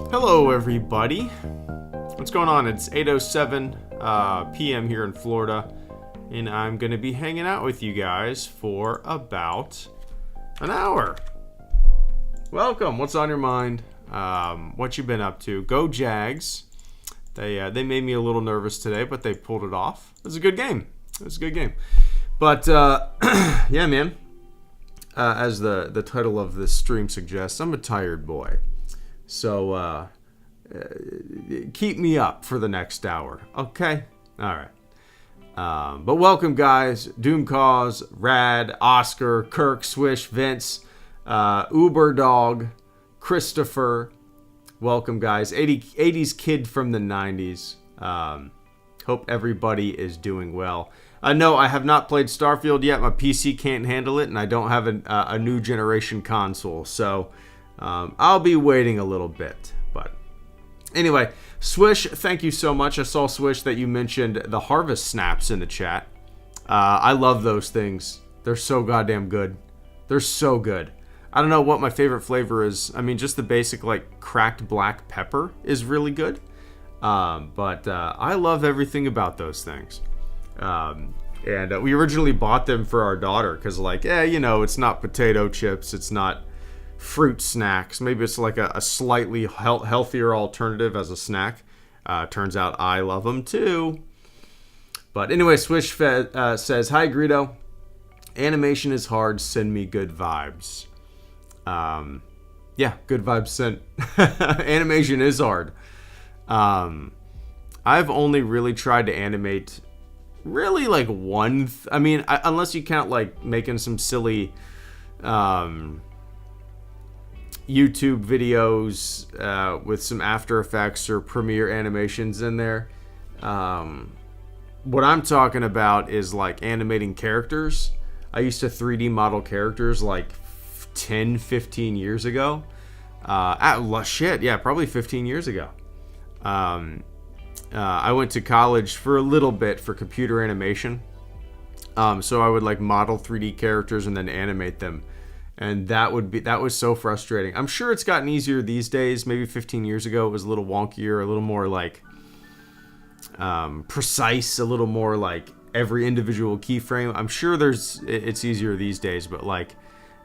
Hello, everybody. What's going on? It's 8:07 p.m. here in Florida, and I'm going to be hanging out with you guys for about an hour. Welcome. What's on your mind? What you been up to? Go Jags. They made me a little nervous today, but they pulled it off. It was a good game. But, yeah, man. As the title of this stream suggests, I'm a tired boy. So, keep me up for the next hour. Okay? Alright. But welcome, guys. Doom Cause, Rad, Oscar, Kirk, Swish, Vince, Uber Dog, Christopher. Welcome, guys. 80s kid from the 90s. Hope everybody is doing well. No, I have not played Starfield yet. My PC can't handle it, and I don't have a new generation console. So, I'll be waiting a little bit. But anyway, Swish, thank you so much. I saw, Swish, that you mentioned the Harvest Snaps in the chat. I love those things. They're so goddamn good. They're so good. I don't know what my favorite flavor is. I mean, just the basic, like, cracked black pepper is really good. But I love everything about those things. And we originally bought them for our daughter because, like, it's not potato chips. It's not fruit snacks. Maybe it's like a slightly healthier alternative as a snack. Turns out I love them too. But anyway, Swish says, "Hi, Greedo. Animation is hard. Send me good vibes." Yeah, good vibes sent. Animation is hard. I've only really tried to animate really like one. Unless you count like making some silly YouTube videos with some After Effects or Premiere animations in there. What I'm talking about is like animating characters. I used to 3D model characters like 10, 15 years ago. Probably 15 years ago. I went to college for a little bit for computer animation. So I would like model 3D characters and then animate them. And that was so frustrating. I'm sure it's gotten easier these days. Maybe 15 years ago it was a little wonkier, a little more like precise, a little more like every individual keyframe. I'm sure it's easier these days, but like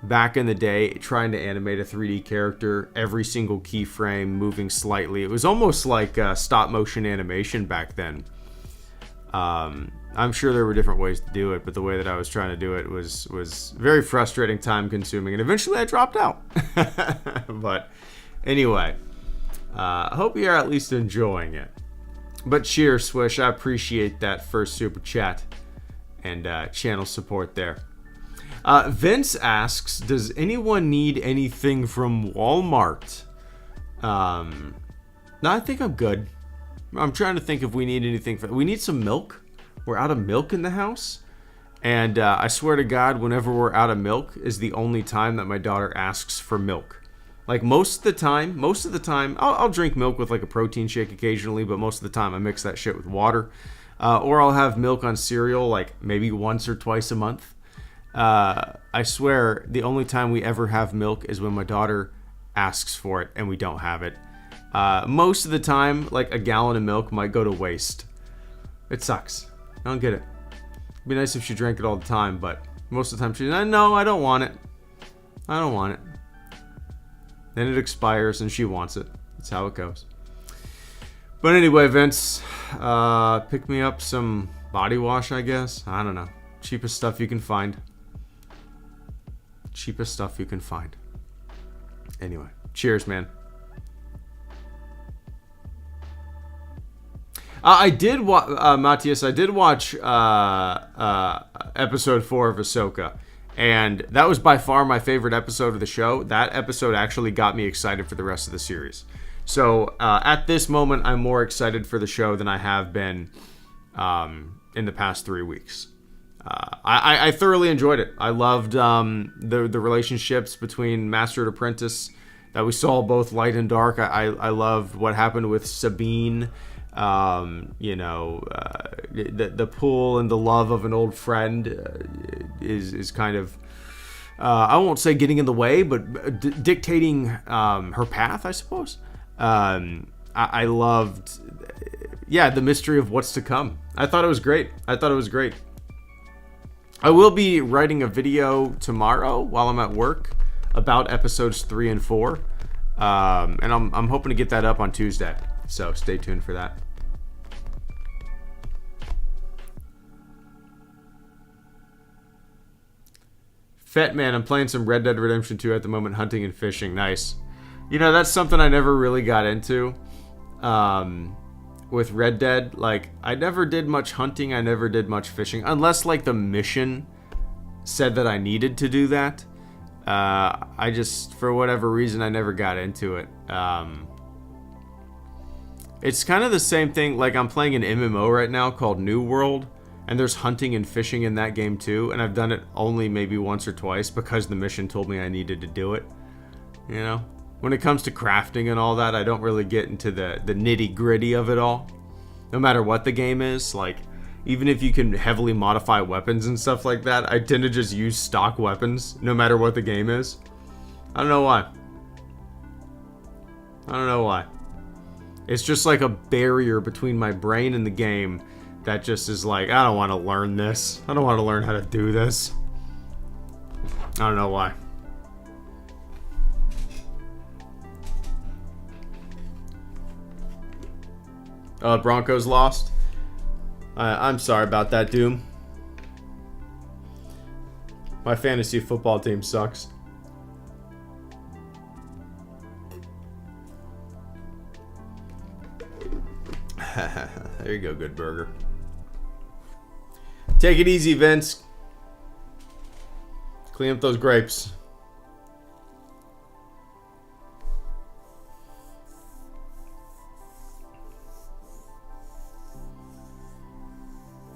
back in the day, trying to animate a 3D character, every single keyframe moving slightly, it was almost like stop motion animation back then. I'm sure there were different ways to do it, but the way that I was trying to do it was very frustrating, time consuming, and eventually I dropped out. But anyway, I hope you're at least enjoying it. But cheers, Swish. I appreciate that first super chat and channel support there. Vince asks, does anyone need anything from Walmart? No, I think I'm good. I'm trying to think if we need anything. We need some milk. We're out of milk in the house. And I swear to God, whenever we're out of milk is the only time that my daughter asks for milk. Like most of the time, I'll drink milk with like a protein shake occasionally, but most of the time I mix that shit with water. Or I'll have milk on cereal like maybe once or twice a month. I swear the only time we ever have milk is when my daughter asks for it and we don't have it. Most of the time, like a gallon of milk might go to waste. It sucks. I don't get it. It'd be nice if she drank it all the time, but most of the time she's like, no, I don't want it. Then it expires and she wants it. That's how it goes. But anyway, Vince, pick me up some body wash, I guess. I don't know. Cheapest stuff you can find. Anyway, cheers, man. I did watch, Matthias, episode 4 of Ahsoka. And that was by far my favorite episode of the show. That episode actually got me excited for the rest of the series. So, at this moment, I'm more excited for the show than I have been in the past 3 weeks. I thoroughly enjoyed it. I loved the relationships between Master and Apprentice that we saw, both light and dark. I loved what happened with Sabine. The pull and the love of an old friend is kind of, I won't say getting in the way, but dictating her path, I suppose. I loved, the mystery of what's to come. I thought it was great. I will be writing a video tomorrow while I'm at work about episodes 3 and 4. And I'm hoping to get that up on Tuesday. So stay tuned for that. Fat Man, I'm playing some Red Dead Redemption 2 at the moment, hunting and fishing. Nice. You know, that's something I never really got into. With Red Dead, like, I never did much hunting, I never did much fishing, unless, like, the mission said that I needed to do that. I just, for whatever reason, I never got into it. It's kind of the same thing, like, I'm playing an MMO right now called New World, and there's hunting and fishing in that game too, and I've done it only maybe once or twice because the mission told me I needed to do it. You know? When it comes to crafting and all that, I don't really get into the nitty-gritty of it all. No matter what the game is, like, even if you can heavily modify weapons and stuff like that, I tend to just use stock weapons, no matter what the game is. I don't know why. It's just like a barrier between my brain and the game that just is like, I don't want to learn this. I don't want to learn how to do this. I don't know why. Broncos lost. I'm sorry about that, Doom. My fantasy football team sucks. There you go, good burger. Take it easy, Vince. Clean up those grapes.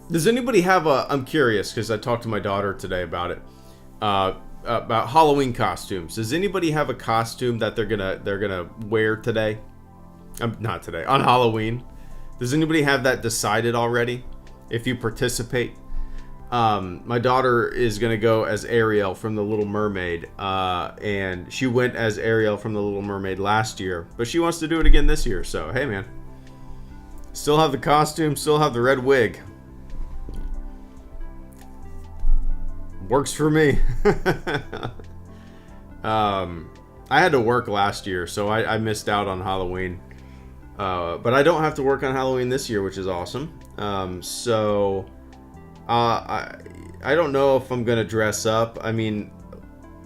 Does anybody have a... I'm curious, because I talked to my daughter today about it. About Halloween costumes. Does anybody have a costume that they're gonna wear today? Not today. On Halloween. Does anybody have that decided already? If you participate? My daughter is gonna go as Ariel from The Little Mermaid. And she went as Ariel from The Little Mermaid last year. But she wants to do it again this year. So, hey man. Still have the costume. Still have the red wig. Works for me. I had to work last year, so I missed out on Halloween. But I don't have to work on Halloween this year, which is awesome. So I don't know if I'm gonna dress up. I mean,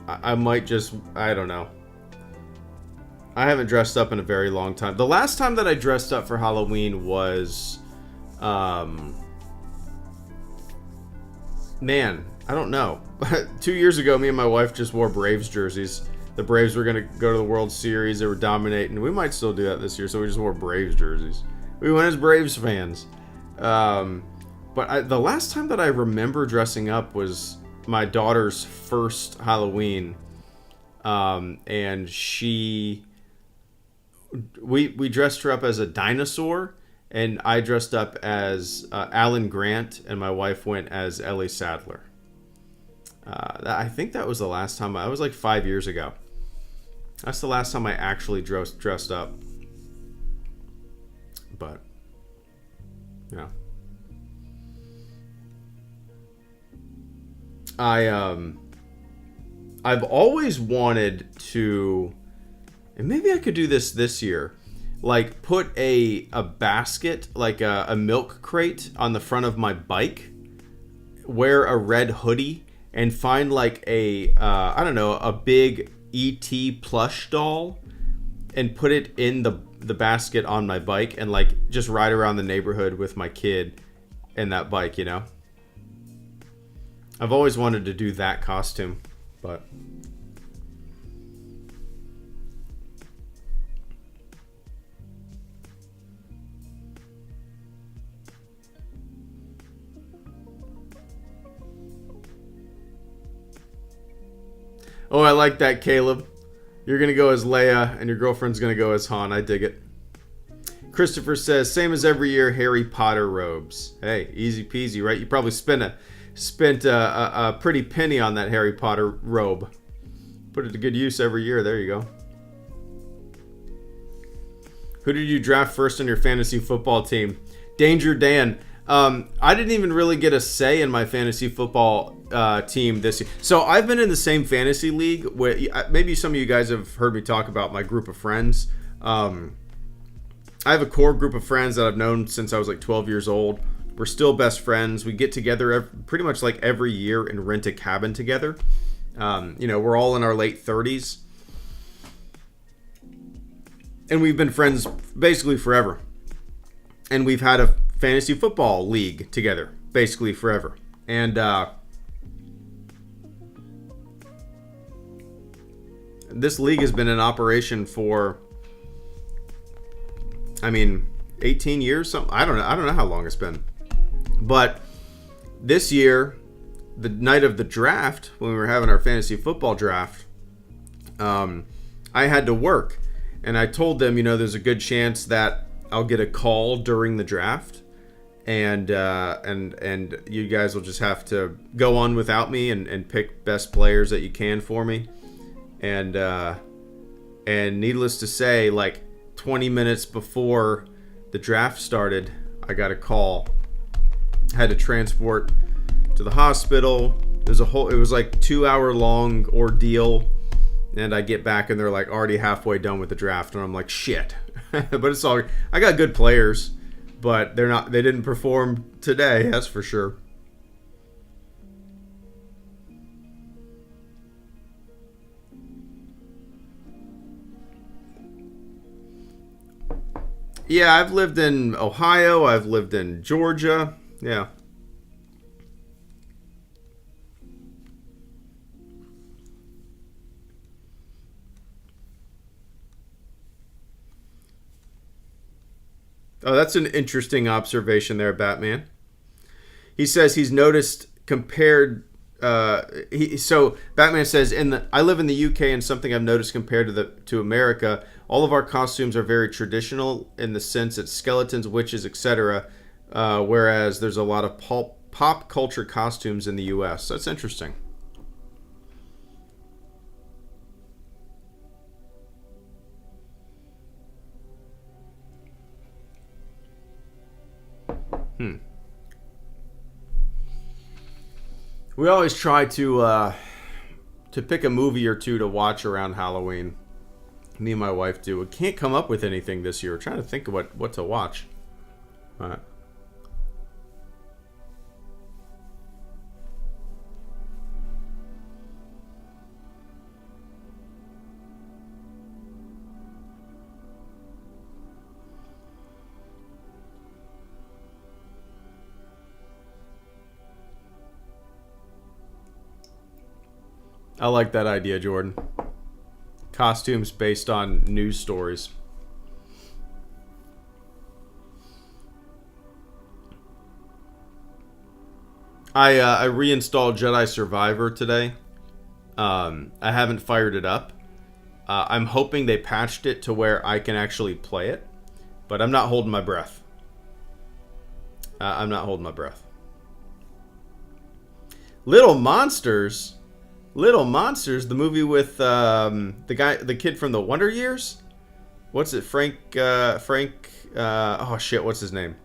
I might just, I don't know. I haven't dressed up in a very long time. The last time that I dressed up for Halloween was, man, I don't know. 2 years ago, me and my wife just wore Braves jerseys. The Braves were going to go to the World Series. They were dominating. We might still do that this year, so we just wore Braves jerseys. We went as Braves fans. But the last time that I remember dressing up was my daughter's first Halloween. And we dressed her up as a dinosaur, and I dressed up as Alan Grant, and my wife went as Ellie Sadler. I think that was the last time. I was like 5 years ago. That's the last time I actually dressed up. But, yeah. I've always wanted to, and maybe I could do this year, like put a basket, like a milk crate on the front of my bike, wear a red hoodie, and find like a I don't know, a big E.T. plush doll, and put it in the basket on my bike, and like just ride around the neighborhood with my kid and that bike, you know. I've always wanted to do that costume, but oh, I like that, Caleb. You're going to go as Leia, and your girlfriend's going to go as Han. I dig it. Christopher says, same as every year, Harry Potter robes. Hey, easy peasy, right? You probably spent a pretty penny on that Harry Potter robe. Put it to good use every year. There you go. Who did you draft first on your fantasy football team? Danger Dan. I didn't even really get a say in my fantasy football team this year. So I've been in the same fantasy league where maybe some of you guys have heard me talk about my group of friends. I have a core group of friends that I've known since I was like 12 years old. We're still best friends. We get together pretty much like every year and rent a cabin together. We're all in our late 30s. And we've been friends basically forever. And we've had a fantasy football league together basically forever. And this league has been in operation for, 18 years, something. I don't know how long it's been. But this year, the night of the draft, when we were having our fantasy football draft, I had to work. And I told them, there's a good chance that I'll get a call during the draft. And you guys will just have to go on without me and pick best players that you can for me. And needless to say, like 20 minutes before the draft started, I got a call. Had to transport to the hospital. It was like 2-hour long ordeal. And I get back and they're like already halfway done with the draft. And I'm like, shit. But it's all, I got good players, but they didn't perform today. That's for sure. Yeah, I've lived in Ohio. I've lived in Georgia. Yeah. Oh, that's an interesting observation there, Batman. He says he's noticed compared. So Batman says, I live in the UK, and something I've noticed compared to America, all of our costumes are very traditional in the sense it's skeletons, witches, etc. Whereas there's a lot of pop culture costumes in the US. That's interesting. We always try to pick a movie or two to watch around Halloween. Me and my wife do. We can't come up with anything this year. We're trying to think of what to watch. All right. I like that idea, Jordan. Costumes based on news stories. I reinstalled Jedi Survivor today. I haven't fired it up. I'm hoping they patched it to where I can actually play it, but I'm not holding my breath. I'm not holding my breath. Little Monsters, the movie with the kid from the Wonder Years. What's it? Frank. Oh shit! What's his name?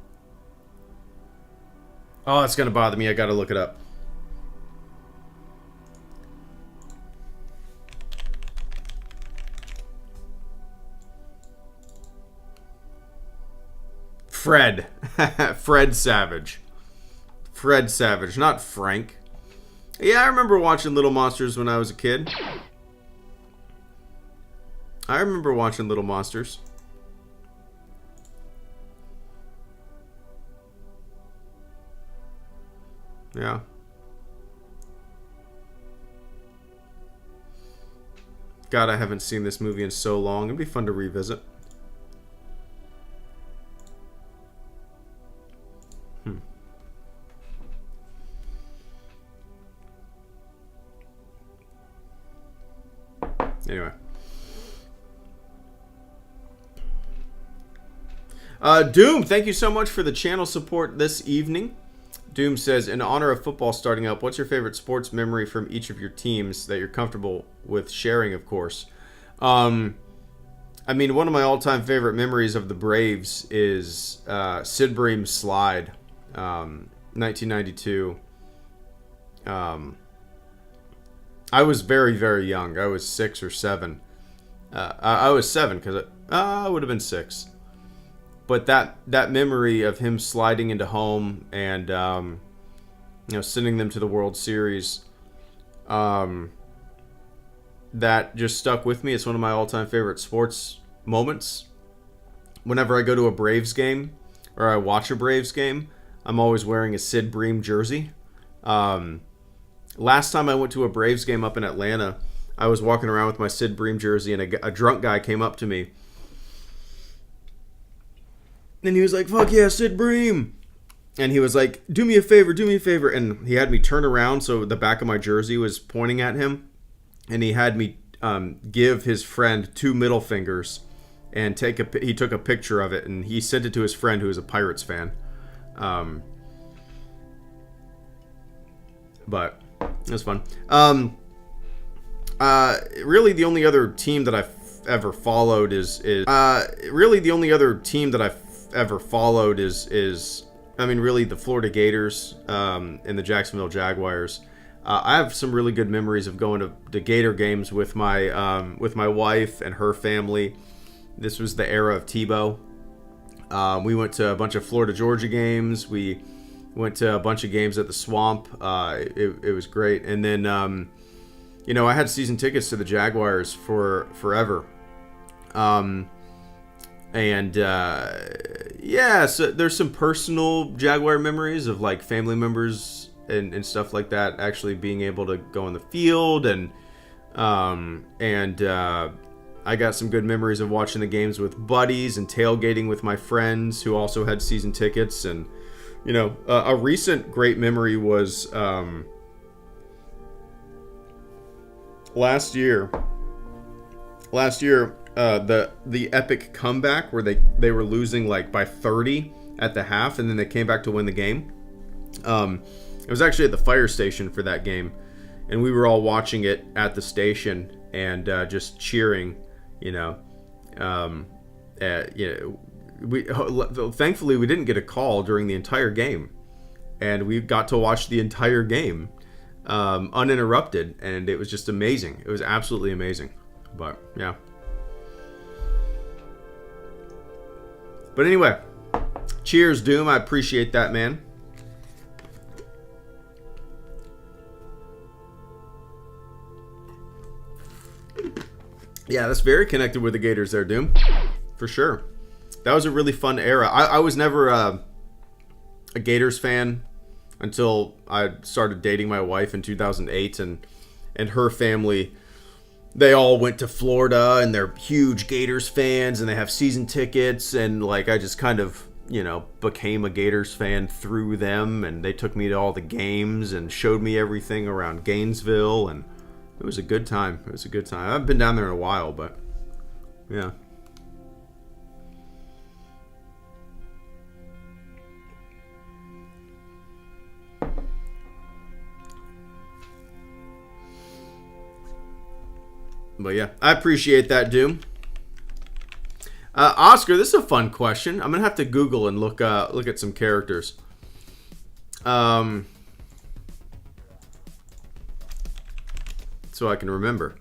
Oh, it's gonna bother me. I gotta look it up. Fred. Fred Savage. Fred Savage, not Frank. Yeah, I remember watching Little Monsters when I was a kid. I remember watching Little Monsters. Yeah. God, I haven't seen this movie in so long. It'd be fun to revisit. Anyway. Doom, thank you so much for the channel support this evening. Doom says, in honor of football starting up, what's your favorite sports memory from each of your teams that you're comfortable with sharing, of course? I mean, one of my all-time favorite memories of the Braves is Sid Bream's slide, 1992. I was very, very young. I was 6 or 7. I was 7 because I would have been 6. But that memory of him sliding into home and sending them to the World Series, that just stuck with me. It's one of my all-time favorite sports moments. Whenever I go to a Braves game or I watch a Braves game, I'm always wearing a Sid Bream jersey. Last time I went to a Braves game up in Atlanta, I was walking around with my Sid Bream jersey, and a drunk guy came up to me. And he was like, "Fuck yeah, Sid Bream." And he was like, do me a favor. And he had me turn around so the back of my jersey was pointing at him. And he had me give his friend 2 middle fingers and he took a picture of it, and he sent it to his friend who was a Pirates fan. But it was fun. Really the only other team that I've ever followed is really the Florida Gators and the Jacksonville Jaguars. I have some really good memories of going to Gator games with my wife and her family. This was the era of Tebow. We went to a bunch of Florida Georgia games. We went to a bunch of games at the Swamp. It was great. And then I had season tickets to the Jaguars for forever. So there's some personal Jaguar memories of like family members and stuff like that actually being able to go on the field, and I got some good memories of watching the games with buddies and tailgating with my friends who also had season tickets. And a recent great memory was last year the epic comeback where they were losing like by 30 at the half, and then they came back to win the game. It was actually at the fire station for that game, and we were all watching it at the station and just cheering. Thankfully we didn't get a call during the entire game, and we got to watch the entire game uninterrupted, and it was just amazing. It was absolutely amazing. But yeah. But anyway, cheers, Doom. I appreciate that, man. Yeah, that's very connected with the Gators there, Doom. For sure. That was a really fun era. I was never a Gators fan until I started dating my wife in 2008, and her family, they all went to Florida, and they're huge Gators fans, and they have season tickets, and like I just kind of, became a Gators fan through them, and they took me to all the games and showed me everything around Gainesville, and it was a good time. I haven't been down there in a while, but yeah. But yeah, I appreciate that, Doom. Oscar, this is a fun question. I'm gonna have to Google and look at some characters. So I can remember.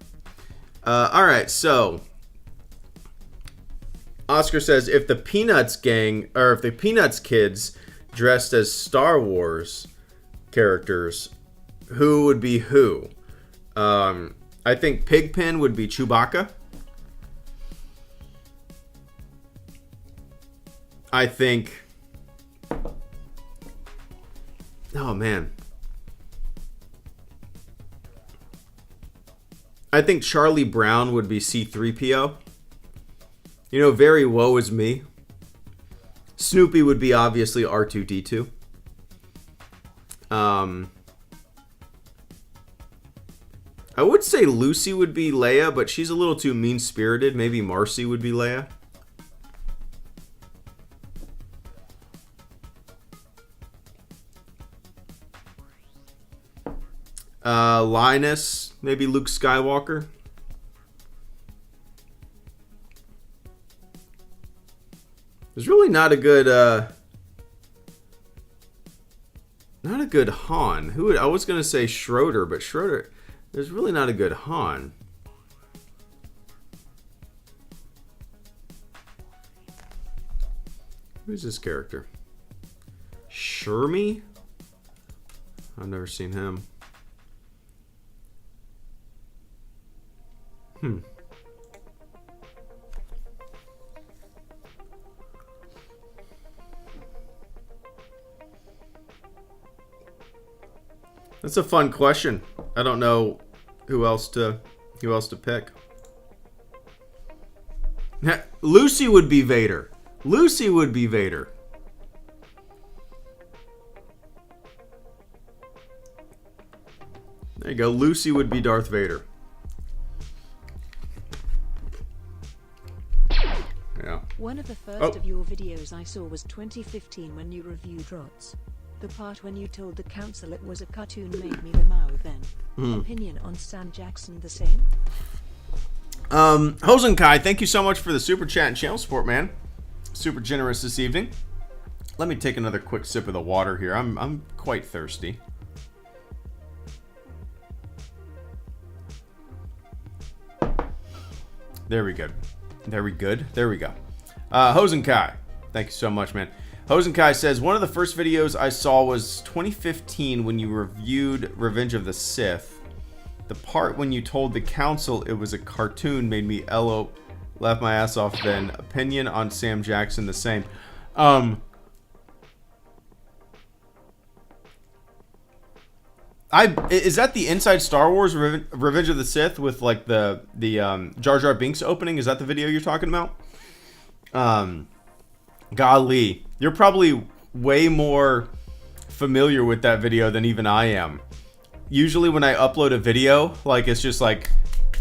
All right, so Oscar says, if the Peanuts kids dressed as Star Wars characters, who would be who? I think Pigpen would be Chewbacca. I think... Oh, man. I think Charlie Brown would be C-3PO. Very woe is me. Snoopy would be obviously R2-D2. I would say Lucy would be Leia, but she's a little too mean-spirited. Maybe Marcy would be Leia. Linus, maybe Luke Skywalker. There's really not a good Han. I was gonna say Schroeder, but Schroeder, there's really not a good Han. Who's this character? Shermie? I've never seen him. That's a fun question. I don't know who else to pick. Lucy would be Vader. Lucy would be Vader. There you go. Lucy would be Darth Vader. Yeah. One of the first of your videos I saw was 2015 when you reviewed ROTS. The part when you told the council it was a cartoon made me the Mao then. Opinion on Sam Jackson the same? Hosenkai, thank you so much for the super chat and channel support, man. Super generous this evening. Let me take another quick sip of the water here. I'm quite thirsty. There we go. There we go. Hosenkai, thank you so much, man. Hosenkai says, one of the first videos I saw was 2015 when you reviewed Revenge of the Sith. The part when you told the council it was a cartoon made me laugh my ass off then. Opinion on Sam Jackson the same. Is that the Inside Star Wars Revenge of the Sith with like the Jar Jar Binks opening? Is that the video you're talking about? Golly, you're probably way more familiar with that video than even I am. Usually when I upload a video, like it's just like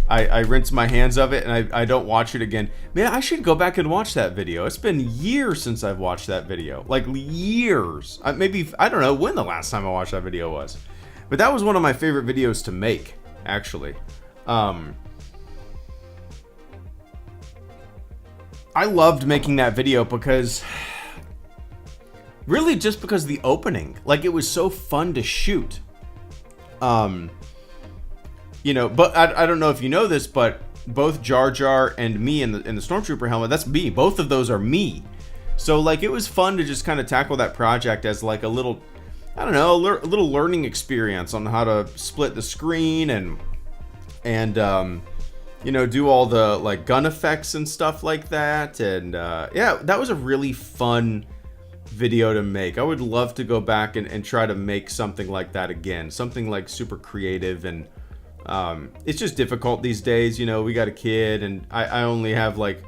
I rinse my hands of it and I don't watch it again. Man, I should go back and watch that video. It's been years since I've watched that video. Like years. Maybe, I don't know when the last time I watched that video was. But that was one of my favorite videos to make, actually. I loved making that video because... really just because the opening. Like, it was so fun to shoot. You know, but I don't know if you know this, but both Jar Jar and me in the Stormtrooper helmet, that's me. Both of those are me. So, like, it was fun to just kind of tackle that project as, like, a little... I don't know, a little learning experience on how to split the screen and you know, do all the like gun effects and stuff like that. And yeah, that was a really fun video to make. I would love to go back and try to make something like that again. Something like super creative, and it's just difficult these days. You know, we got a kid and I only have like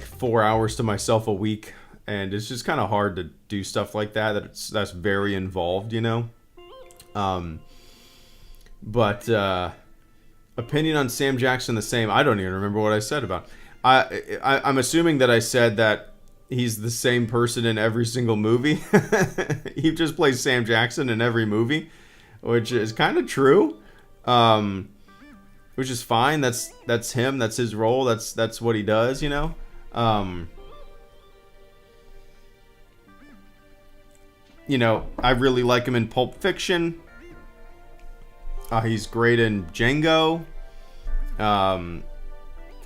4 hours to myself a week. And it's just kind of hard to do stuff like that. That's very involved, you know. But opinion on Sam Jackson the same. I don't even remember what I said about. I'm assuming that I said that he's the same person in every single movie. He just plays Sam Jackson in every movie, which is kind of true. Which is fine. That's him. That's his role. That's what he does, you know. You know, I really like him in Pulp Fiction. He's great in Django. I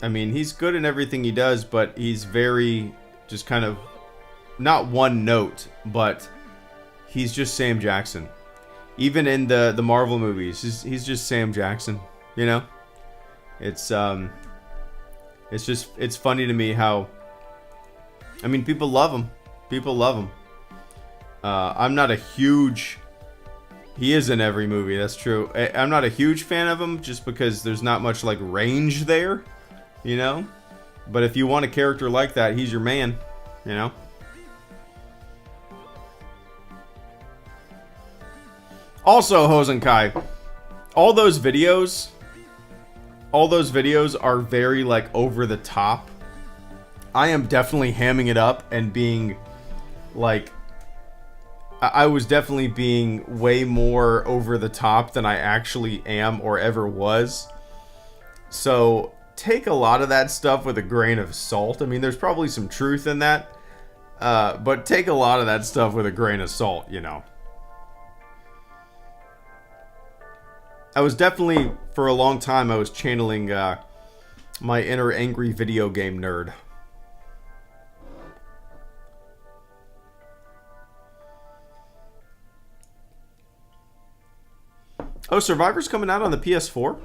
mean, he's good in everything he does, but he's very just kind of not one note, but he's just Sam Jackson. Even in the Marvel movies, he's just Sam Jackson. You know, it's funny to me how. I mean, people love him. People love him. I'm not a huge... He is in every movie, that's true. I'm not a huge fan of him just because there's not much like range there, you know? But if you want a character like that, he's your man, you know? Also, Hosenkai, all those videos are very like over the top. I am definitely hamming it up and being like... I was definitely being way more over the top than I actually am or ever was. So take a lot of that stuff with a grain of salt. I mean, there's probably some truth in that, but take a lot of that stuff with a grain of salt, you know. I was definitely, for a long time, I was channeling my inner angry video game nerd. Oh, Survivor's coming out on the PS4?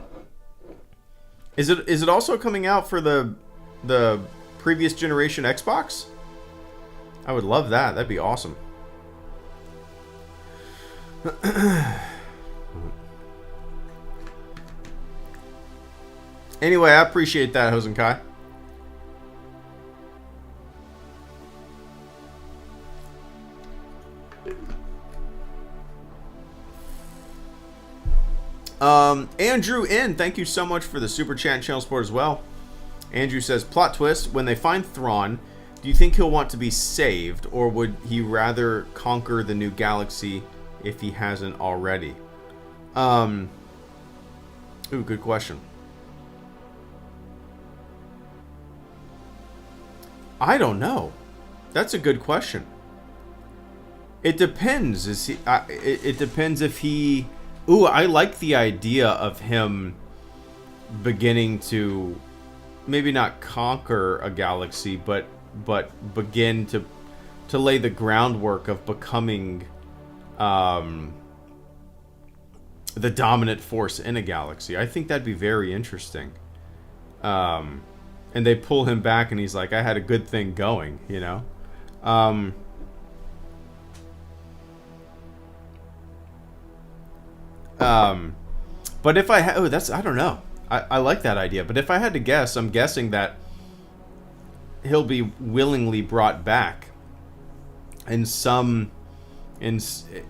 Is it also coming out for the previous generation Xbox? I would love that. That'd be awesome. Anyway, I appreciate that, Hosenkai. Andrew N, thank you so much for the super chat and channel support as well. Andrew says, plot twist, when they find Thrawn, do you think he'll want to be saved, or would he rather conquer the new galaxy if he hasn't already? Ooh, good question. I don't know. That's a good question. It depends. It depends if he... Ooh, I like the idea of him beginning to maybe not conquer a galaxy, but begin to lay the groundwork of becoming the dominant force in a galaxy. I think that'd be very interesting. And they pull him back, and he's like, "I had a good thing going," you know. But if I I don't know. I like that idea. But if I had to guess, I'm guessing that he'll be willingly brought back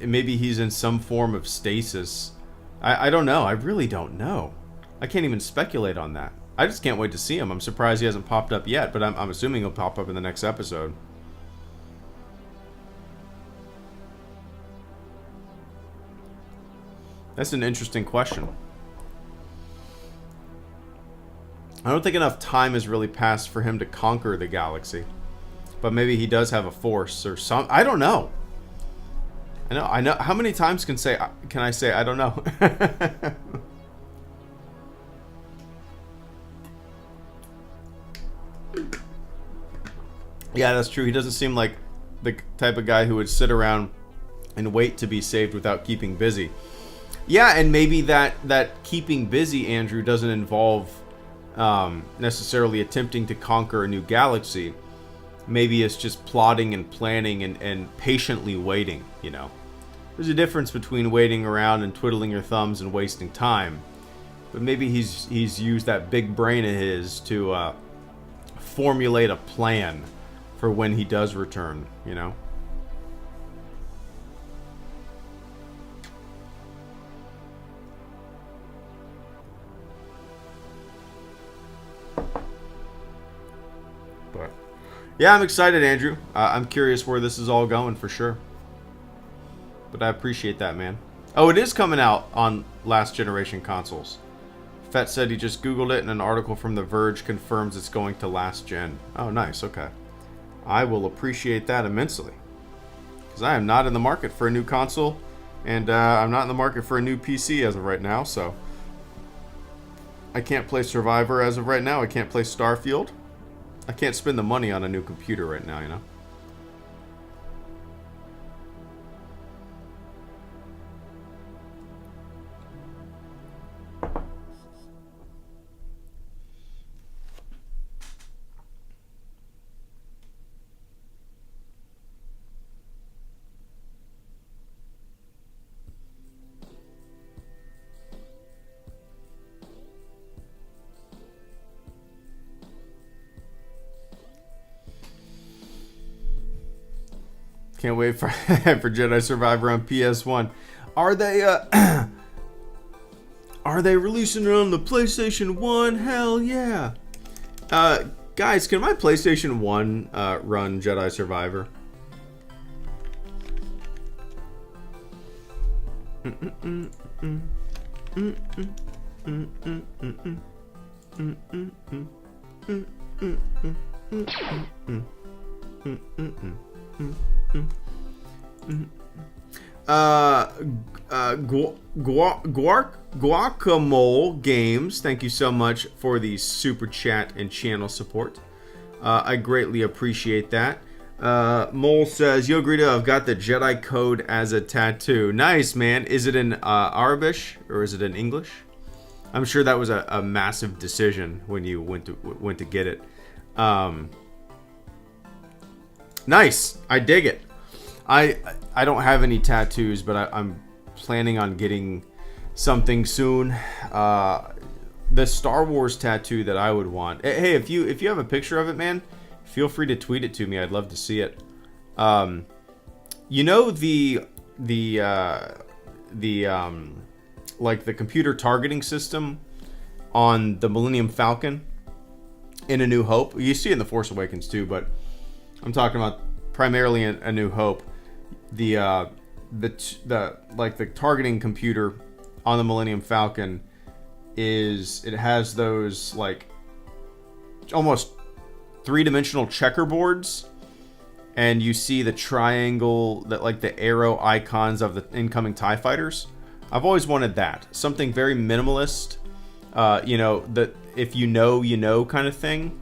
maybe he's in some form of stasis. I don't know. I really don't know. I can't even speculate on that. I just can't wait to see him. I'm surprised he hasn't popped up yet, but I'm assuming he'll pop up in the next episode. That's an interesting question. I don't think enough time has really passed for him to conquer the galaxy. But maybe he does have a force or some... I don't know. I know. How many times can I say I don't know? Yeah, that's true. He doesn't seem like the type of guy who would sit around and wait to be saved without keeping busy. Yeah, and maybe that keeping busy, Andrew, doesn't involve necessarily attempting to conquer a new galaxy. Maybe it's just plotting and planning and patiently waiting, you know. There's a difference between waiting around and twiddling your thumbs and wasting time. But maybe he's used that big brain of his to formulate a plan for when he does return, you know. But yeah, I'm excited, Andrew. I'm curious where this is all going for sure. But I appreciate that, man. Oh, it is coming out on last generation consoles. Fett said he just Googled it, and an article from The Verge confirms it's going to last gen. Oh, nice. Okay. I will appreciate that immensely. Because I am not in the market for a new console, and I'm not in the market for a new PC as of right now, so... I can't play Survivor as of right now. I can't play Starfield. I can't spend the money on a new computer right now, you know? Can't wait for Jedi Survivor on PS1. Are they are they releasing it on the PlayStation 1? Hell yeah. Guys, can my PlayStation 1 run Jedi Survivor? Guacamole Games, thank you so much for the super chat and channel support. I greatly appreciate that. Mole says, Yo Greedo, I've got the Jedi code as a tattoo. Nice, man. Is it in Arabic or is it in English? I'm sure that was a massive decision when you went to get it. Nice. I dig it. I don't have any tattoos, but I'm planning on getting something soon. The Star Wars tattoo that I would want. Hey, if you have a picture of it, man, feel free to tweet it to me. I'd love to see it. You know the like the computer targeting system on the Millennium Falcon in A New Hope. You see it in The Force Awakens too, but I'm talking about primarily in A New Hope. The targeting computer on the Millennium Falcon it has those like almost three-dimensional checkerboards, and you see the triangle, that like the arrow icons of the incoming TIE fighters. I've always wanted that, something very minimalist, that if you know kind of thing.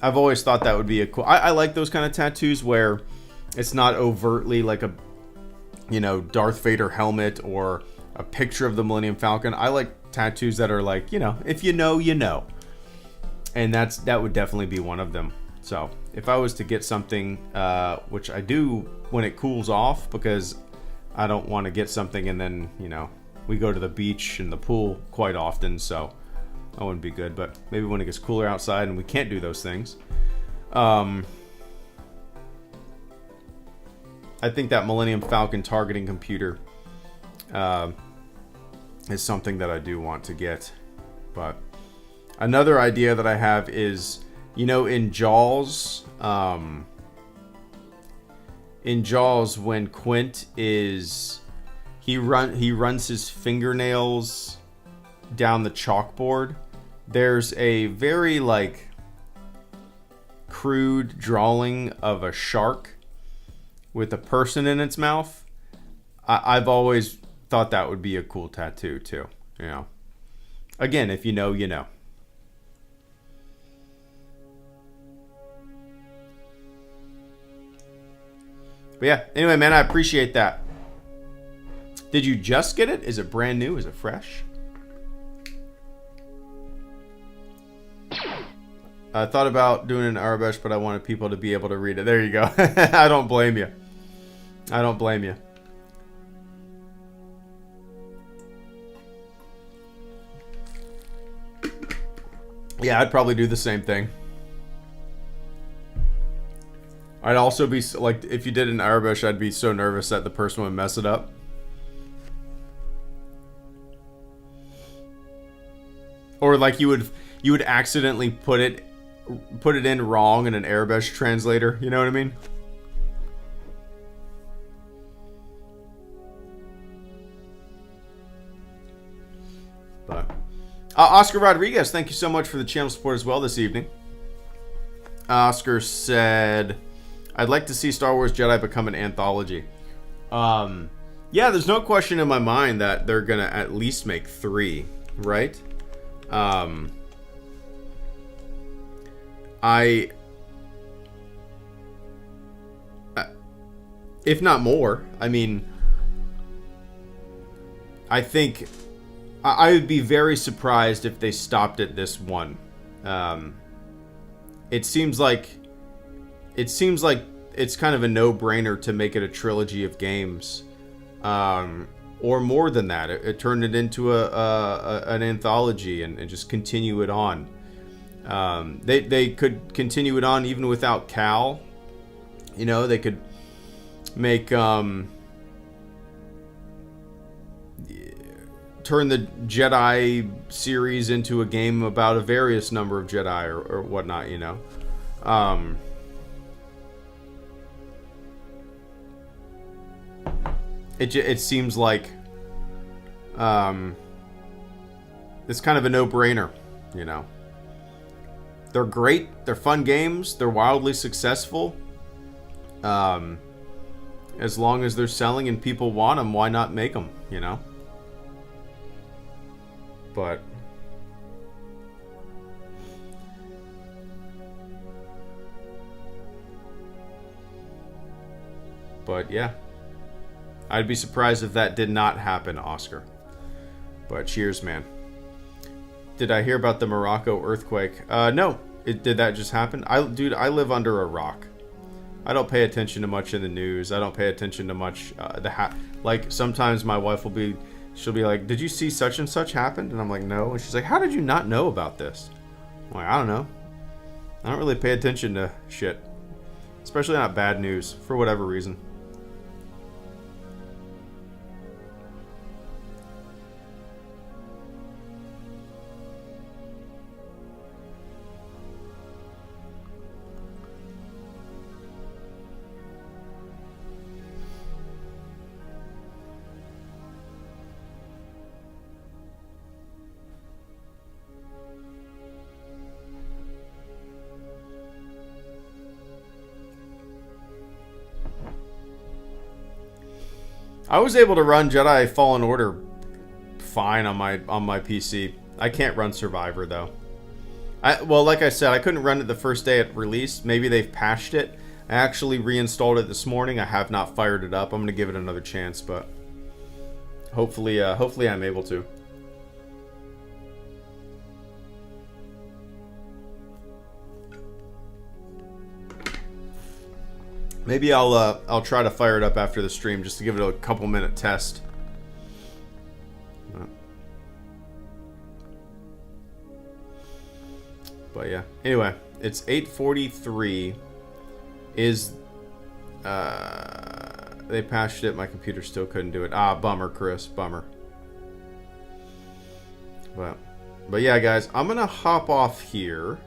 I've always thought that would be a cool. I like those kind of tattoos where it's not overtly like a Darth Vader helmet or a picture of the Millennium Falcon. I like tattoos that are like, if you know. And that would definitely be one of them. So if I was to get something, which I do when it cools off, because I don't want to get something and then, we go to the beach and the pool quite often, so that wouldn't be good. But maybe when it gets cooler outside and we can't do those things. I think that Millennium Falcon targeting computer is something that I do want to get. But another idea that I have is, in Jaws, when Quint is, he runs his fingernails down the chalkboard, there's a very like crude drawing of a shark with a person in its mouth. I've always thought that would be a cool tattoo too. Again, if you know, you know. But yeah, anyway, man, I appreciate that. Did you just get it? Is it brand new? Is it fresh? I thought about doing it in Arabic, but I wanted people to be able to read it. There you go. I don't blame you. I don't blame you. Yeah, I'd probably do the same thing. I'd also be like, if you did it in Arabic, I'd be so nervous that the person would mess it up. Or like you would accidentally put it in wrong in an Arabic translator. You know what I mean? But Oscar Rodriguez, thank you so much for the channel support as well this evening. Oscar said, I'd like to see Star Wars Jedi become an anthology. Yeah, there's no question in my mind that they're gonna at least make 3, right? If not more. I mean, I think I would be very surprised if they stopped at this one. It seems like it's kind of a no-brainer to make it a trilogy of games, or more than that. It turned it into an anthology and just continue it on. They could continue it on even without Cal. They could make turn the Jedi series into a game about a various number of Jedi or whatnot. It seems like it's kind of a no-brainer, you know. They're great. They're fun games. They're wildly successful. As long as they're selling and people want them, why not make them, you know? But yeah, I'd be surprised if that did not happen, Oscar. But cheers, man. Did I hear about the Morocco earthquake? No. Did that just happen? Dude, I live under a rock. I don't pay attention to much in the news. I don't pay attention to much like sometimes my wife she'll be like, "Did you see such and such happened?" And I'm like, "No." And she's like, "How did you not know about this?" I'm like, "I don't know. I don't really pay attention to shit, especially not bad news for whatever reason." I was able to run Jedi Fallen Order fine on my PC. I can't run Survivor though. Well, like I said, I couldn't run it the first day it released. Maybe they've patched it. I actually reinstalled it this morning. I have not fired it up. I'm gonna give it another chance, but hopefully I'm able to. Maybe I'll try to fire it up after the stream just to give it a couple minute test. But yeah. Anyway, it's 8:43. They patched it. My computer still couldn't do it. Bummer, Chris. Bummer. But yeah, guys, I'm gonna hop off here.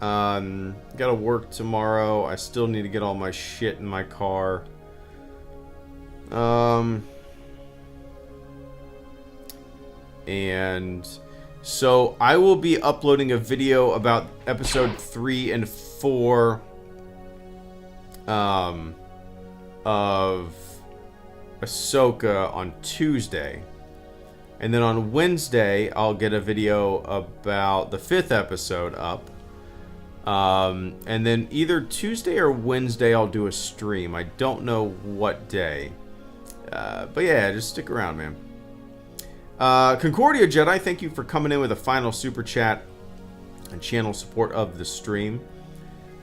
Gotta work tomorrow. I still need to get all my shit in my car. And so I will be uploading a video about episode 3 and 4 of Ahsoka on Tuesday. And then on Wednesday, I'll get a video about the 5th episode up. And then either Tuesday or Wednesday I'll do a stream. I don't know what day. But yeah, just stick around, man. Concordia Jedi, thank you for coming in with a final super chat and channel support of the stream.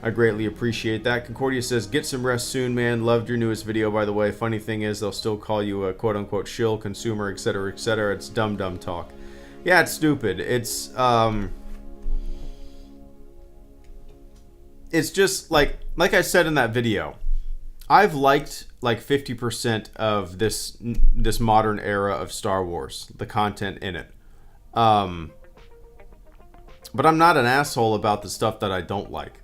I greatly appreciate that. Concordia says, get some rest soon, man. Loved your newest video, by the way. Funny thing is, they'll still call you a quote-unquote shill, consumer, etc., etc. It's dumb talk. Yeah, it's stupid. It's just like I said in that video, I've liked like 50% of this modern era of Star Wars, the content in it. But I'm not an asshole about the stuff that I don't like.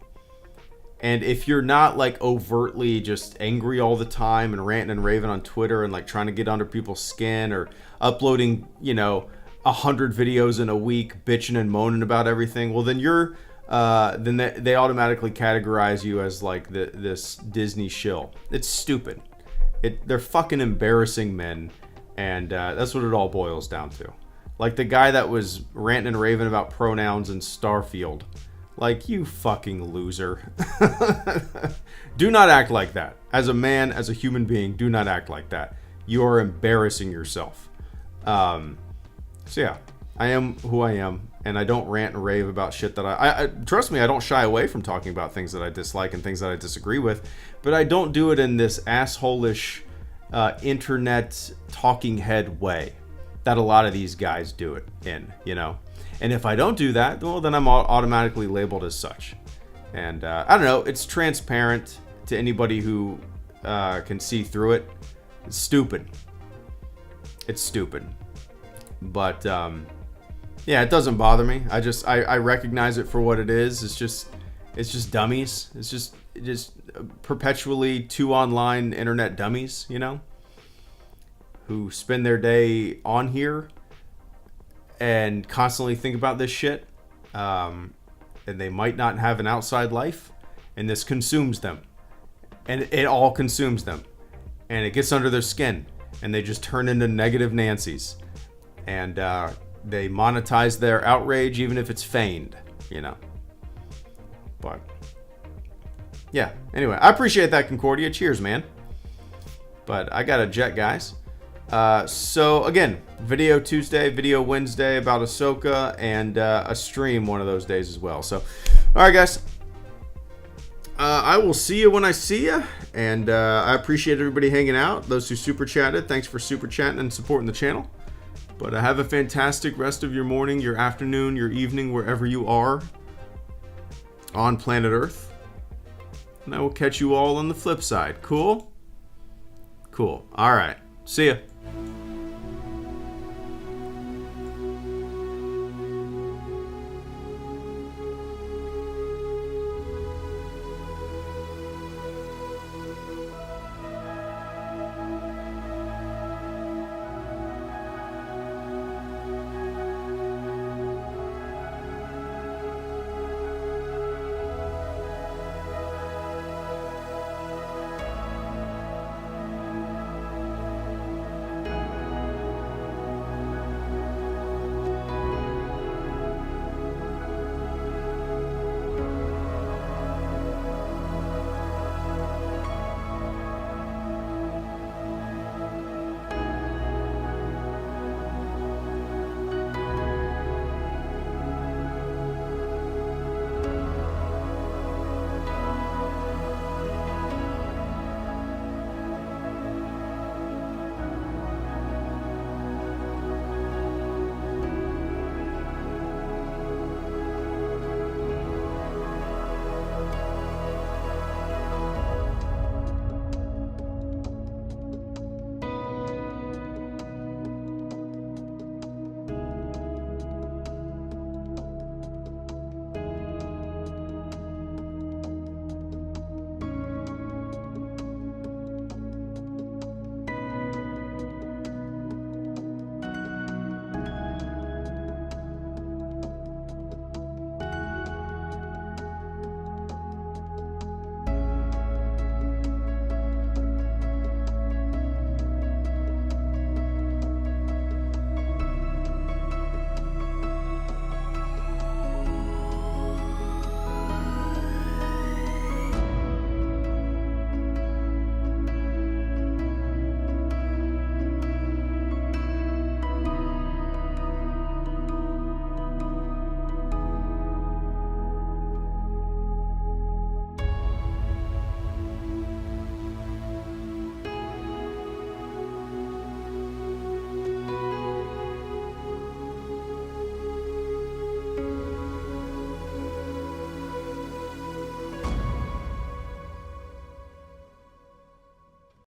And if you're not like overtly just angry all the time and ranting and raving on Twitter and like trying to get under people's skin or uploading, 100 videos in a week bitching and moaning about everything, well then you're then they automatically categorize you as like this Disney shill. It's stupid. They're fucking embarrassing men, and that's what it all boils down to. Like the guy that was ranting and raving about pronouns in Starfield. Like, you fucking loser. Do not act like that. As a man, as a human being, do not act like that. You are embarrassing yourself. So yeah, I am who I am. And I don't rant and rave about shit that I trust me, I don't shy away from talking about things that I dislike and things that I disagree with, but I don't do it in this asshole-ish internet talking head way that a lot of these guys do it in, And if I don't do that, well, then I'm automatically labeled as such. And I don't know, it's transparent to anybody who can see through it. It's stupid. It's stupid. But yeah, it doesn't bother me. I recognize it for what it is. It's just dummies. It's just perpetually two online internet dummies, who spend their day on here and constantly think about this shit, and they might not have an outside life, and this consumes them, and it all consumes them, and it gets under their skin, and they just turn into negative Nancys, and they monetize their outrage even if it's feigned, you know. But yeah, anyway, I appreciate that, Concordia. Cheers, man. But I got a jet, guys. So again, video Tuesday, video Wednesday about Ahsoka, and a stream one of those days as well. So, all right, guys. I will see you when I see you, and I appreciate everybody hanging out. Those who super chatted, thanks for super chatting and supporting the channel. But have a fantastic rest of your morning, your afternoon, your evening, wherever you are on planet Earth. And I will catch you all on the flip side. Cool? Cool. All right. See ya.